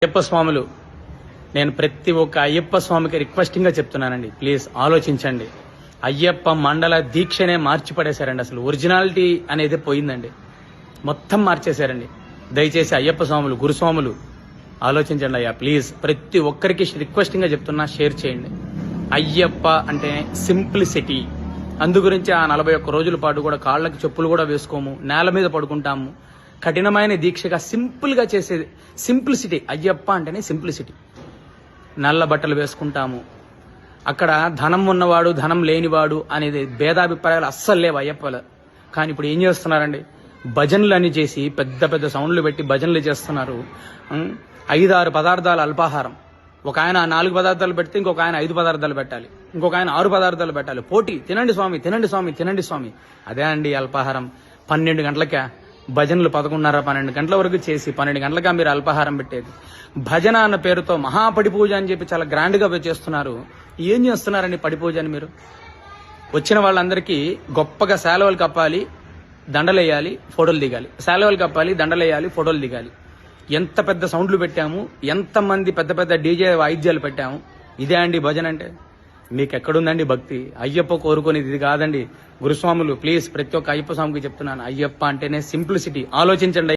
అయ్యప్ప స్వాములు, నేను ప్రతి ఒక్క అయ్యప్ప స్వామికి రిక్వెస్టింగ్గా చెప్తున్నానండి. ప్లీజ్ ఆలోచించండి. అయ్యప్ప మండల దీక్షనే మార్చి పడేశారండి. అసలు ఒరిజినాలిటీ అనేది పోయిందండి. మొత్తం మార్చేశారండి. దయచేసి అయ్యప్ప స్వాములు, గురుస్వాములు ఆలోచించండి అయ్యా. ప్లీజ్ ప్రతి ఒక్కరికి రిక్వెస్టింగ్గా చెప్తున్నా, షేర్ చేయండి. అయ్యప్ప అంటే సింప్లిసిటీ. అందు గురించి ఆ 41 రోజుల పాటు కూడా కాళ్ళకి చెప్పులు కూడా వేసుకోము, నేల మీద పడుకుంటాము. కఠినమైన దీక్షగా సింపుల్గా చేసేది సింప్లిసిటీ. అయ్యప్ప అంటేనే సింప్లిసిటీ. నల్ల బట్టలు వేసుకుంటాము. అక్కడ ధనం ఉన్నవాడు, ధనం లేనివాడు అనేది భేదాభిప్రాయాలు అస్సలు లేవు అయ్యప్పలో. కానీ ఇప్పుడు ఏం చేస్తున్నారండి? భజనలు అని చేసి పెద్ద పెద్ద సౌండ్లు పెట్టి భజనలు చేస్తున్నారు. 5-6 పదార్థాల అల్పాహారం. ఒక ఆయన 4 పదార్థాలు పెడితే ఇంకొక ఆయన 5 పదార్థాలు పెట్టాలి, ఇంకొక ఆయన 6 పదార్థాలు పెట్టాలి. పోటీ. తినండి స్వామి, తినండి స్వామి, తినండి స్వామి. అదే అండి అల్పాహారం. 12 గంటలకే భజనలు 11:30-12 గంటల వరకు చేసి 12 గంటలగా మీరు అల్పాహారం పెట్టేది. భజన అన్న పేరుతో మహాపడి పూజ అని చెప్పి చాలా గ్రాండ్గా చేస్తున్నారు. ఏం చేస్తున్నారండి పడి పూజ అని? మీరు వచ్చిన వాళ్ళందరికీ గొప్పగా శాలువలు కప్పాలి, దండలేయాలి, ఫోటోలు దిగాలి. శాలువలు కప్పాలి, దండలేయాలి, ఫోటోలు దిగాలి. ఎంత పెద్ద సౌండ్లు పెట్టాము, ఎంతమంది పెద్ద పెద్ద డీజే వాయిద్యాలు పెట్టాము. ఇదే అండి భజన అంటే? మీకు ఎక్కడుందండి భక్తి? అయ్యప్ప కోరుకునేది ఇది కాదండి. గురుస్వాములు, ప్లీజ్ ప్రతి ఒక్క అయ్యప్ప స్వామికి చెప్తున్నాను, అయ్యప్ప అంటేనే సింప్లిసిటీ. ఆలోచించండి.